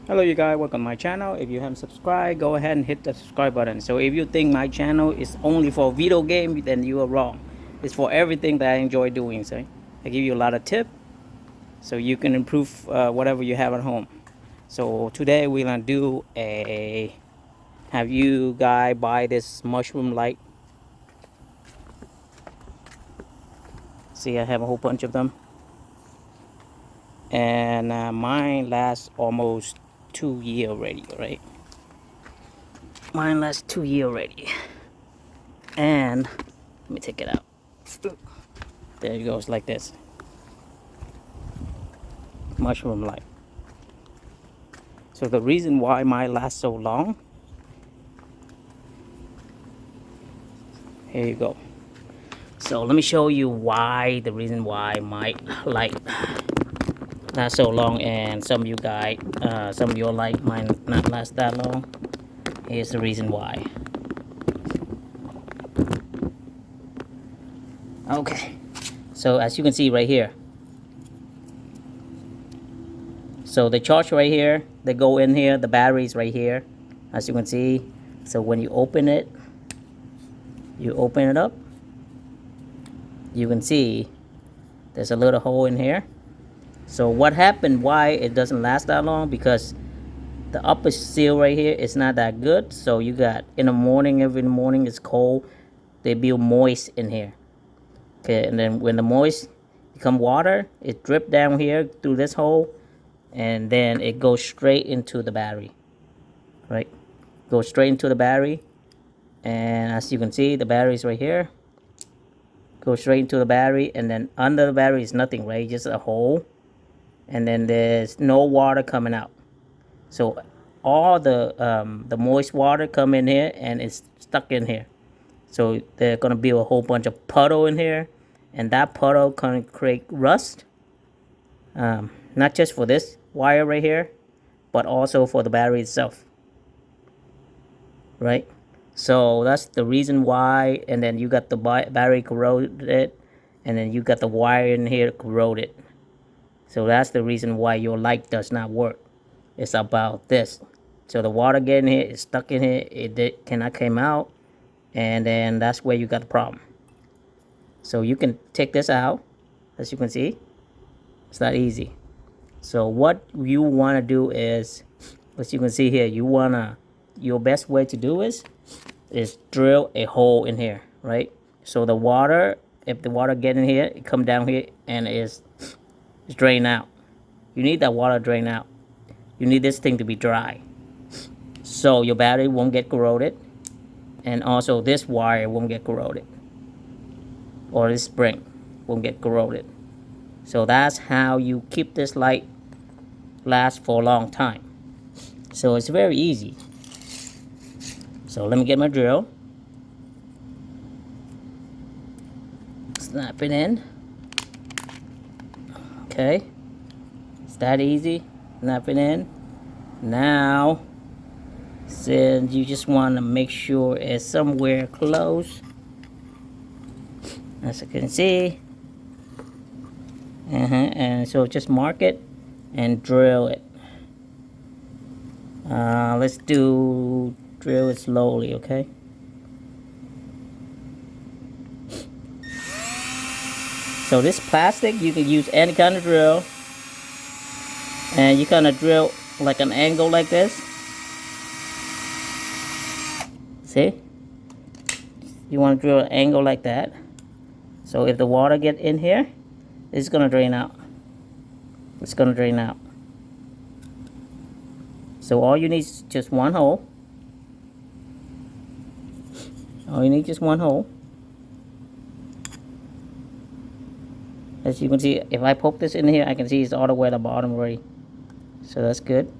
Hello you guys, welcome to my channel. If you haven't subscribed, go ahead and hit the subscribe button. So if you think my channel is only for video game, then you are wrong. It's for everything that I enjoy doing. So I give you a lot of tips so you can improve whatever you have at home. So today we're gonna do have you guys buy this mushroom light. See, I have a whole bunch of them, and mine lasts almost 2 years already, right? Mine lasts 2 years already. And let me take it out. There it goes, like this. Mushroom light. So the reason why mine lasts so long, here you go. So let me show you why, the reason why my light lasts so long, and some of you guys, some of your light might not last that long. Here's the reason why. Okay, so as you can see right here, so the charge right here, they go in here, the batteries right here, as you can see. So when you open it up, you can see there's a little hole in here. So what happened, why it doesn't last that long, because the upper seal right here is not that good. So you got in the morning, every morning it's cold, they build moist in here. Okay, and then when the moist become water, it drip down here through this hole, and then it goes straight into the battery, right? Goes straight into the battery, and as you can see, the battery is right here. Go straight into the battery, and then under the battery is nothing, right? Just a hole, and then there's no water coming out. So all the moist water come in here and it's stuck in here. So they're gonna build a whole bunch of puddle in here, and that puddle can create rust. Not just for this wire right here, but also for the battery itself, right? So that's the reason why. And then you got the battery corroded, and then you got the wire in here corroded. So that's the reason why your light does not work. It's about this. So the water getting here is stuck in here, it cannot come out, and then that's where you got the problem. So you can take this out, as you can see. It's not easy. So what you want to do is, as you can see here, your best way to do is drill a hole in here, right? So the water, if the water get in here, it come down here and is drain out. You need that water drain out. You need this thing to be dry, so your battery won't get corroded, and also this wire won't get corroded, or this spring won't get corroded. So that's how you keep this light last for a long time. So it's very easy. So let me get my drill, snap it in. Okay, it's that easy. Snap it in. Now, since you just want to make sure it's somewhere close, as you can see, and so just mark it and drill it. Let's drill it slowly, okay? So this plastic, you can use any kind of drill, and you kind of drill like an angle like this. See? You want to drill an angle like that. So if the water get in here, it's gonna drain out. It's gonna drain out. So all you need is just one hole. All you need is just one hole. As you can see, if I poke this in here, I can see it's all the way at the bottom already. So that's good.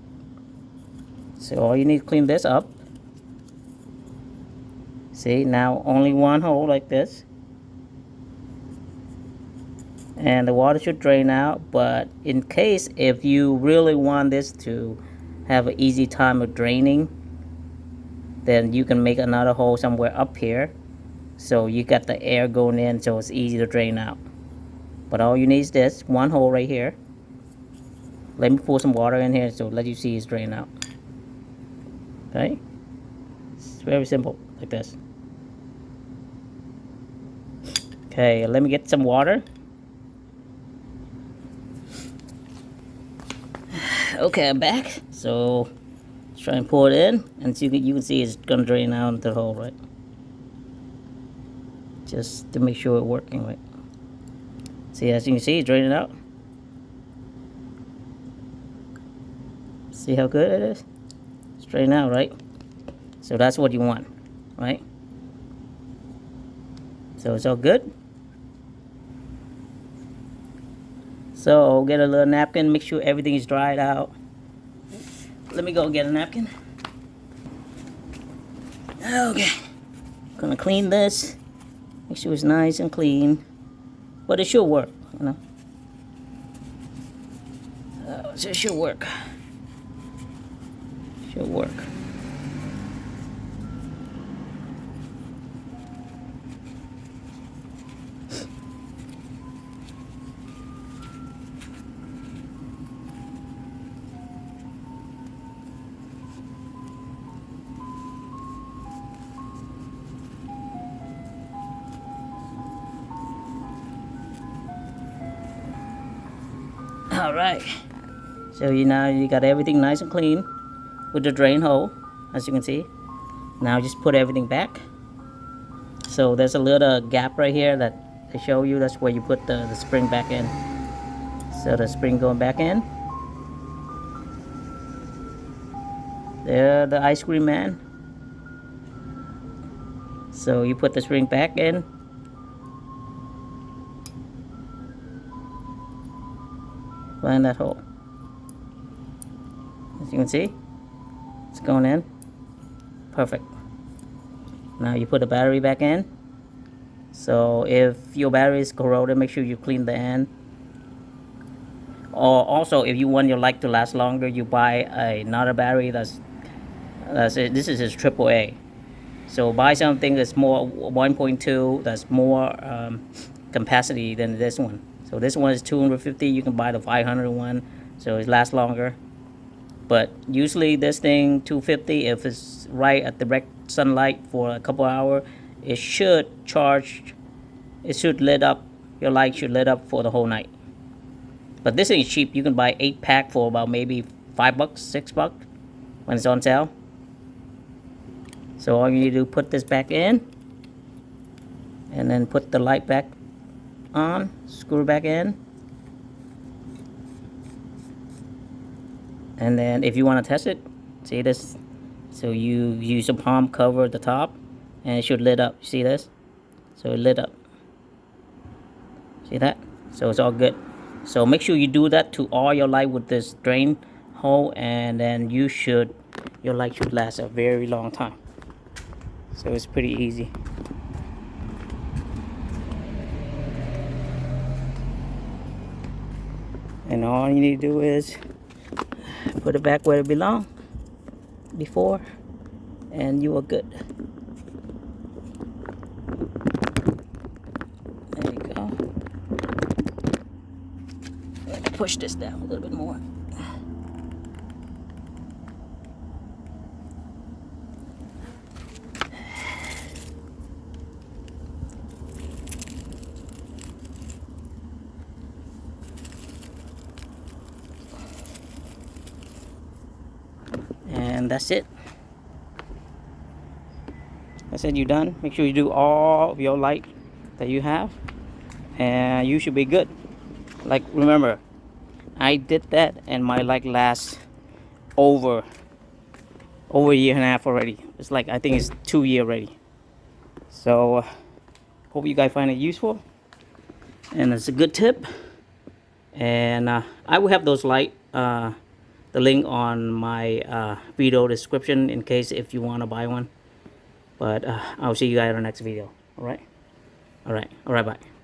So all you need to clean this up. See, now only one hole like this. And the water should drain out, but in case if you really want this to have an easy time of draining, then you can make another hole somewhere up here, so you got the air going in, so it's easy to drain out. But all you need is this one hole right here. Let me pour some water in here so let you see it's drain out. Okay, it's very simple like this. Okay, let me get some water. Okay, I'm back. So let's try and pour it in, and so you can see it's gonna drain out into the hole, right? Just to make sure it's working right. See, as you can see, it's draining out. See how good it is? It's draining out, right? So that's what you want, right? So it's all good. So get a little napkin, make sure everything is dried out. Let me go get a napkin. Okay, gonna clean this. Make sure it's nice and clean. But it should work, you know. So it should work. Should work. All right. So you got everything nice and clean with the drain hole, as you can see. Now just put everything back. So there's a little gap right here that to show you. That's where you put the spring back in. So the spring going back in. There, the ice cream man. So you put the spring back in. Find that hole. As you can see, it's going in. Perfect. Now you put the battery back in. So if your battery is corroded, make sure you clean the end. Or also, if you want your light to last longer, you buy another battery that's it. This is AAA. So buy something that's more 1.2, that's more capacity than this one. So this one is 250. You can buy the 500 one, so it lasts longer. But usually this thing 250, if it's right at direct sunlight for a couple hours, it should charge. It should lit up. Your light should lit up for the whole night. But this thing is cheap. You can buy 8-pack for about maybe $5, $6 when it's on sale. So all you need to do, put this back in, and then put the light back on, screw back in. And then if you want to test it, see this? So you use a palm, cover the top, and it should lit up. See this? So it lit up. See that? So it's all good. So make sure you do that to all your light with this drain hole, and then your light should last a very long time. So it's pretty easy. And all you need to do is put it back where it belonged before, and you are good. There you go. Let me push this down a little bit more. And that's it. I said you're done. Make sure you do all of your light that you have, and you should be good. Like, remember, I did that and my light lasts over a year and a half already. It's like, I think it's 2 years already. So hope you guys find it useful, and it's a good tip. And I will have those light the link on my video description in case if you want to buy one. But I'll see you guys in the next video. All right, bye.